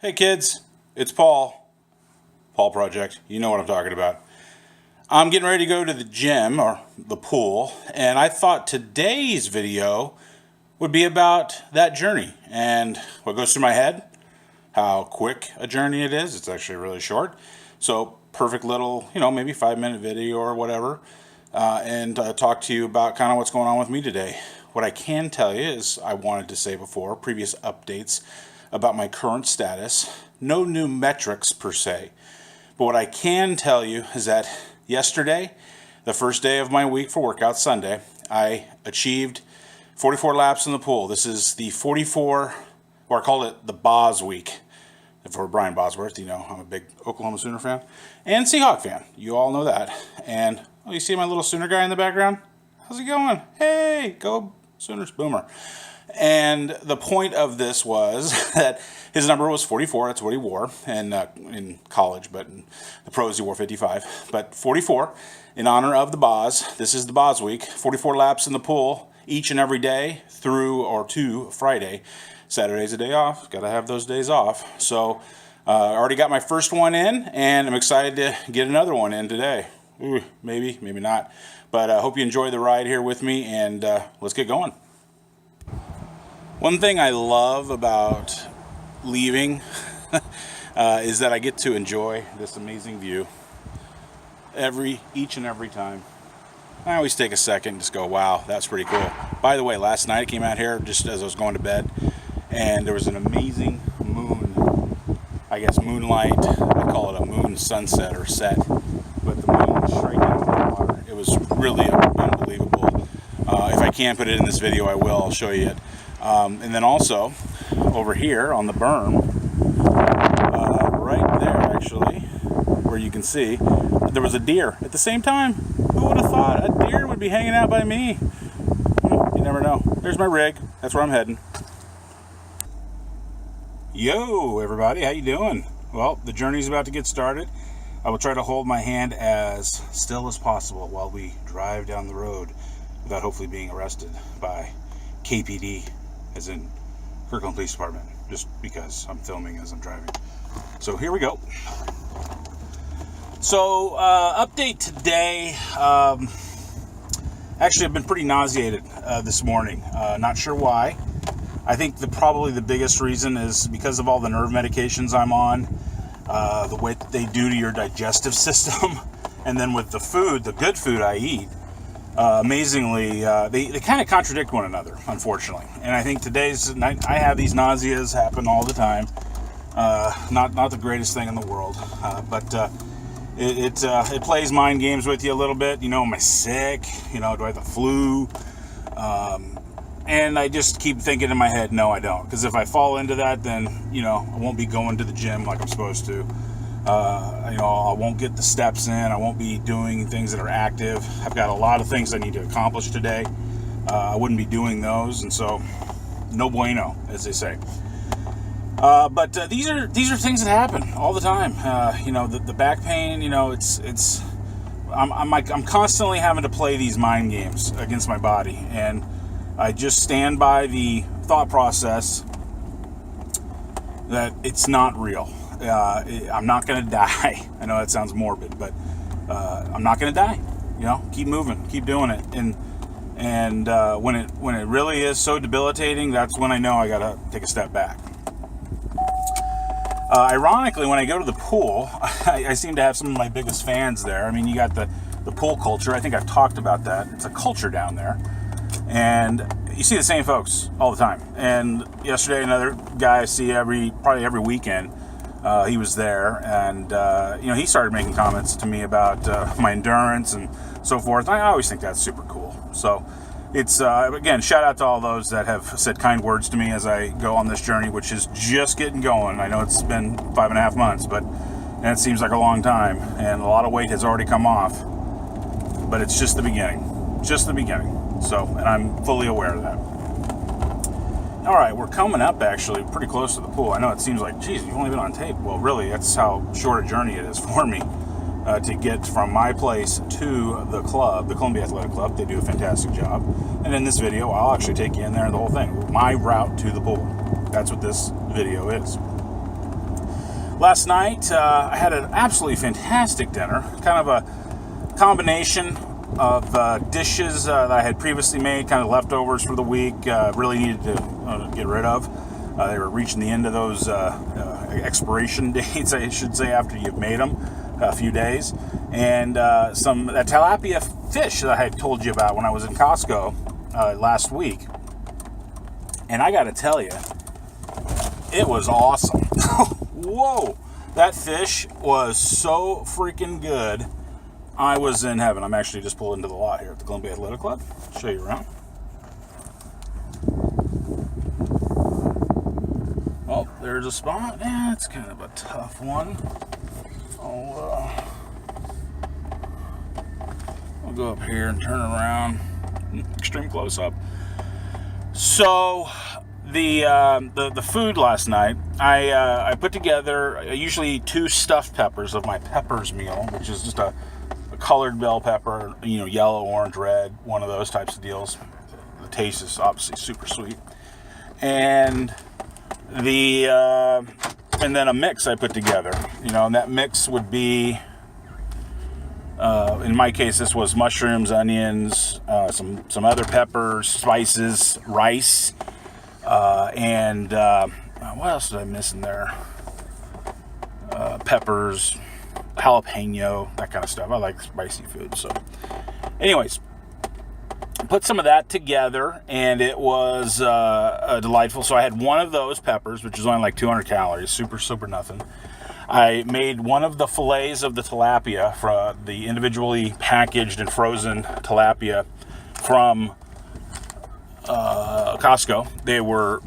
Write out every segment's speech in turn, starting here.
Hey kids, it's Paul Project. You know what I'm talking about. I'm getting ready to go to the gym or the pool, and I thought today's video would be about that journey and what goes through my head, how quick a journey it is. It's actually really short. So perfect little, maybe 5-minute video or whatever, and talk to you about kind of what's going on with me today. What I can tell you is I wanted to say before, previous updates about my current status. No new metrics per se. But what I can tell you is that yesterday, the first day of my week for workout, Sunday, I achieved 44 laps in the pool. This is the 44, or I call it the Boz week. For Brian Bosworth, I'm a big Oklahoma Sooner fan and Seahawk fan. You all know that. And you see my little Sooner guy in the background? How's it going? Hey, go Sooners, boomer. And the point of this was that his number was 44. That's what he wore in college, but in the pros he wore 55. But 44 in honor of the Boz. This is the Boz week. 44 laps in the pool each and every day through or to Friday. Saturday's a day off. Got to have those days off. So I already got my first one in, and I'm excited to get another one in today. Ooh, maybe not. But I hope you enjoy the ride here with me, and let's get going. One thing I love about leaving is that I get to enjoy this amazing view each and every time. I always take a second and just go, wow, that's pretty cool. By the way, last night I came out here just as I was going to bed, and there was an amazing moon, I guess moonlight, I call it a moon sunset or set, but the moon striking into the water. It was really unbelievable. If I can put it in this video, I will. I'll show you it. And then also, over here on the berm, right there actually, where you can see, there was a deer at the same time. Who would have thought a deer would be hanging out by me? You never know. There's my rig. That's where I'm heading. Yo, everybody, how you doing? Well, the journey's about to get started. I will try to hold my hand as still as possible while we drive down the road without hopefully being arrested by KPD, as in Kirkland Police Department, just because I'm filming as I'm driving. So here we go. So update today. Actually, I've been pretty nauseated this morning. Not sure why. I think probably the biggest reason is because of all the nerve medications I'm on, the way that they do to your digestive system, and then with the food, the good food I eat. Amazingly, they kind of contradict one another, unfortunately. And I think I have these nauseas happen all the time. Not the greatest thing in the world, but it plays mind games with you a little bit. Am I sick? Do I have the flu? And I just keep thinking in my head, no, I don't. Because if I fall into that, then, I won't be going to the gym like I'm supposed to. I won't get the steps in. I won't be doing things that are active. I've got a lot of things I need to accomplish today. I wouldn't be doing those, and so no bueno, as they say. But these are things that happen all the time. The back pain. I'm constantly having to play these mind games against my body, and I just stand by the thought process that it's not real. I'm not going to die. I know that sounds morbid, but I'm not going to die. Keep moving, keep doing it. And when it really is so debilitating, that's when I know I got to take a step back. Ironically, when I go to the pool, I seem to have some of my biggest fans there. I mean, you got the pool culture. I think I've talked about that. It's a culture down there. And you see the same folks all the time. And yesterday, another guy I see probably every weekend, he was there, and he started making comments to me about my endurance and so forth. I always think that's super cool. So it's again, shout out to all those that have said kind words to me as I go on this journey, which is just getting going. I know it's been 5.5 months, and it seems like a long time, and a lot of weight has already come off. But it's just the beginning, So, and I'm fully aware of that. All right, we're coming up actually pretty close to the pool. I know it seems like, geez, you've only been on tape. Well, really, that's how short a journey it is for me to get from my place to the club, the Columbia Athletic Club. They do a fantastic job. And in this video, I'll actually take you in there and the whole thing. My route to the pool. That's what this video is. Last night, I had an absolutely fantastic dinner. Kind of a combination of dishes that I had previously made, kind of leftovers for the week, really needed to get rid of. They were reaching the end of those expiration dates, I should say, after you've made them a few days. And some that tilapia fish that I had told you about when I was in Costco last week. And I got to tell you, it was awesome. Whoa, that fish was so freaking good. I was in heaven. I'm actually just pulling into the lot here at the Columbia Athletic Club. I'll show you around. Oh, there's a spot. Yeah, it's kind of a tough one. I'll go up here and turn around. Extreme close up. So the food last night, I put together usually 2 stuffed peppers of my peppers meal, which is just a colored bell pepper, yellow, orange, red, one of those types of deals. The taste is obviously super sweet. And and then a mix I put together, and that mix would be, in my case, this was mushrooms, onions, some other peppers, spices, rice, and what else did I miss in there? Peppers, jalapeno, that kind of stuff. I like spicy food. So anyways, put some of that together, and it was delightful. So I had one of those peppers, which is only like 200 calories, super nothing. I made one of the fillets of the tilapia, for the individually packaged and frozen tilapia from Costco. They were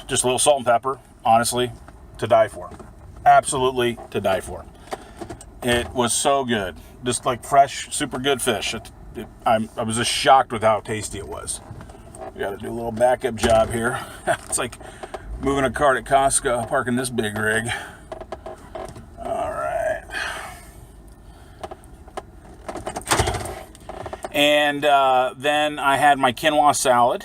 just a little salt and pepper, honestly, to die for. Absolutely to die for. It was so good. Just like fresh, super good fish. I was just shocked with how tasty it was. We got to do a little backup job here. It's like moving a cart at Costco, parking this big rig. All right. And then I had my quinoa salad.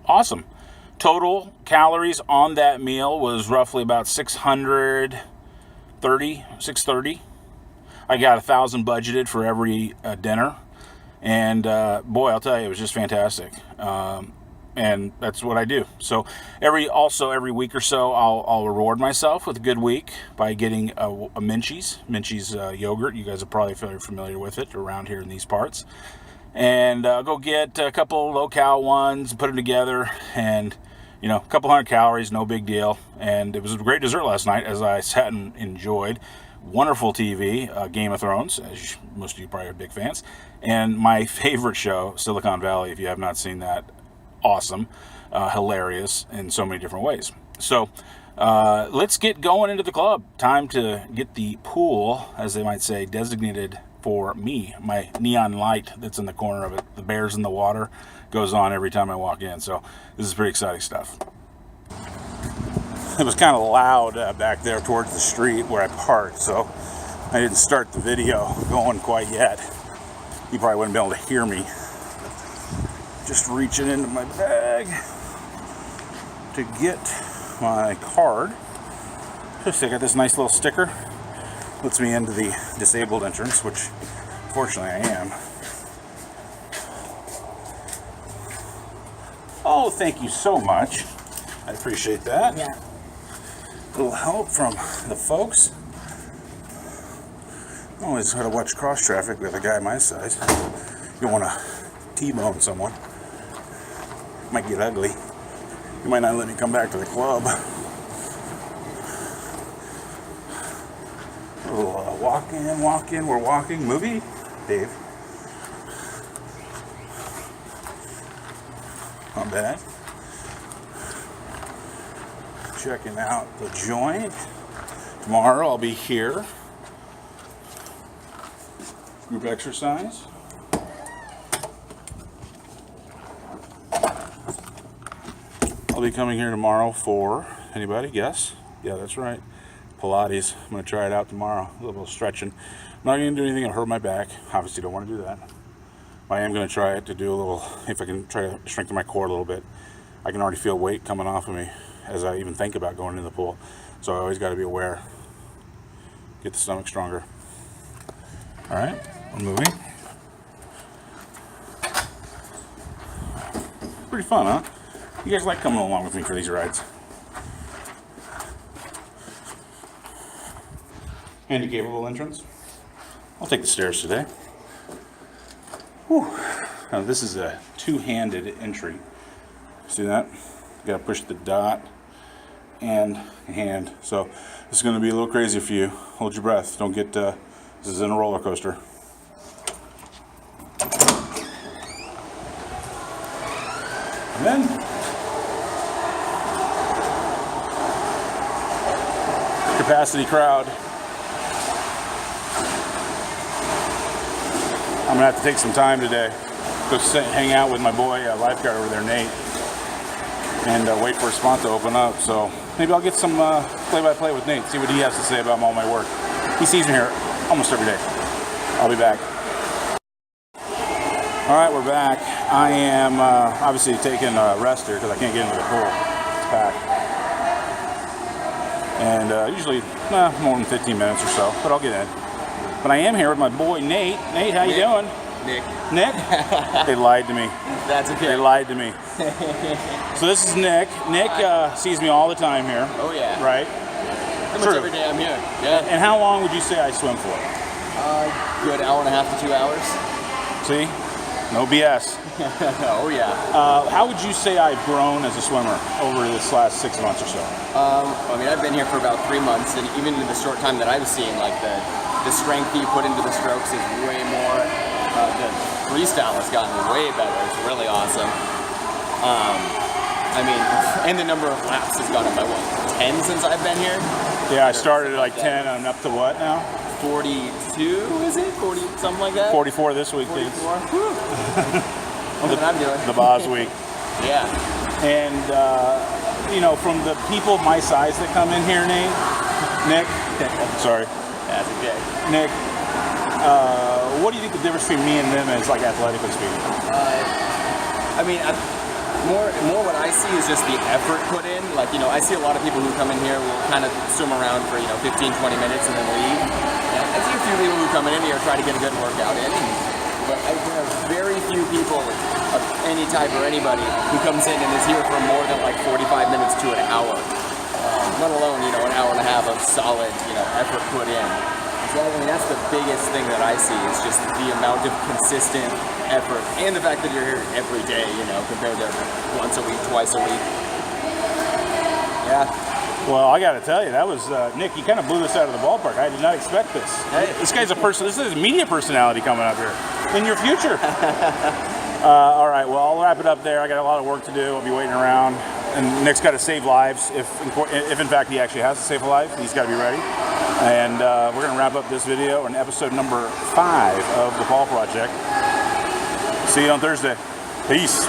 Awesome. Total calories on that meal was roughly about 630. I got 1,000 budgeted for every dinner, and boy, I'll tell you, it was just fantastic. And that's what I do. So every week or so, I'll reward myself with a good week by getting a Minchie's yogurt. You guys are probably very familiar with it around here in these parts. And go get a couple low-cal ones, put them together, and a couple hundred calories, no big deal. And it was a great dessert last night, as I sat and enjoyed. Wonderful TV, Game of Thrones, as most of you probably are big fans. And my favorite show, Silicon Valley, if you have not seen that, awesome, hilarious in so many different ways. So let's get going into the club. Time to get the pool, as they might say, designated for me. My neon light that's in the corner of it, the bears in the water, goes on every time I walk in. So this is pretty exciting stuff. It was kind of loud back there towards the street where I parked, so I didn't start the video going quite yet. You probably wouldn't be able to hear me. Just reaching into my bag to get my card. Just I got this nice little sticker. Lets me into the disabled entrance, which fortunately I am. Oh, thank you so much. I appreciate that. Yeah. A little help from the folks. Always got to watch cross traffic with a guy my size. You don't want to T-bone someone. Might get ugly. You might not let me come back to the club. Oh, walk in. We're walking. Movie, Dave. Not bad. Checking out the joint. Tomorrow I'll be here. Group exercise. I'll be coming here tomorrow for, anybody guess? Yeah, that's right. Pilates. I'm going to try it out tomorrow. A little stretching. I'm not going to do anything to hurt my back. Obviously don't want to do that. I am going to try it to do a little, if I can try to strengthen my core a little bit. I can already feel weight coming off of me as I even think about going into the pool. So I always got to be aware. Get the stomach stronger. All right, we're moving. Pretty fun, huh? You guys like coming along with me for these rides? Handicapable entrance. I'll take the stairs today. Whew. Now this is a two-handed entry. See that? You gotta push the dot and hand. So this is gonna be a little crazy for you. Hold your breath. Don't get, this isn't a roller coaster. And then capacity crowd. I'm gonna have to take some time today. Go hang out with my boy lifeguard over there, Nate, and wait for a spot to open up. So maybe I'll get some play-by-play with Nate, see what he has to say about all my work. He sees me here almost every day. I'll be back. All right, we're back. I am obviously taking a rest here because I can't get into the pool. It's packed. And usually more than 15 minutes or so, but I'll get in. But I am here with my boy Nate. Nate, how you doing? Nick. Nick? They lied to me. That's okay. They lied to me. So this is Nick. Nick sees me all the time here. Oh yeah. Right? Pretty much every day I'm here. Yeah. And how long would you say I swim for? Good hour and a half to 2 hours. See? No BS. Oh yeah. How would you say I've grown as a swimmer over this last 6 months or so? I mean, I've been here for about 3 months, and even in the short time that I've seen, like the strength you put into the strokes is way more. The freestyle has gotten way better. It's really awesome. I mean, and the number of laps has gone up by what, 10 since I've been here? Yeah, I started at like 10, and I'm up to what now? 42, is it? 40, something like that? 44 this week, 44. dudes. Look what I'm doing. The Boz week. Yeah. And, you know, from the people my size that come in here, Nick, sorry. That's okay. Nick, what do you think the difference between me and them is, like, athletically speaking? I mean, more what I see is just the effort put in. Like, you know, I see a lot of people who come in here will kind of swim around for, 15, 20 minutes and then leave. And I see a few people who come in here try to get a good workout in. But I have very few people of any type or anybody who comes in and is here for more than like 45 minutes to an hour. Let alone, an hour and a half of solid, effort put in. So, I mean, that's the biggest thing that I see is just the amount of consistent effort and the fact that you're here every day, compared to once a week, twice a week. Yeah. Well, I got to tell you, that was, Nick, you kind of blew this out of the ballpark. I did not expect this. Hey. This guy's this is a media personality coming up here in your future. All right, well, I'll wrap it up there. I got a lot of work to do. I'll be waiting around. And Nick's got to save lives. If in fact he actually has to save a life, he's got to be ready. And we're going to wrap up this video on episode number 5 of the Paul Project. See you on Thursday. Peace.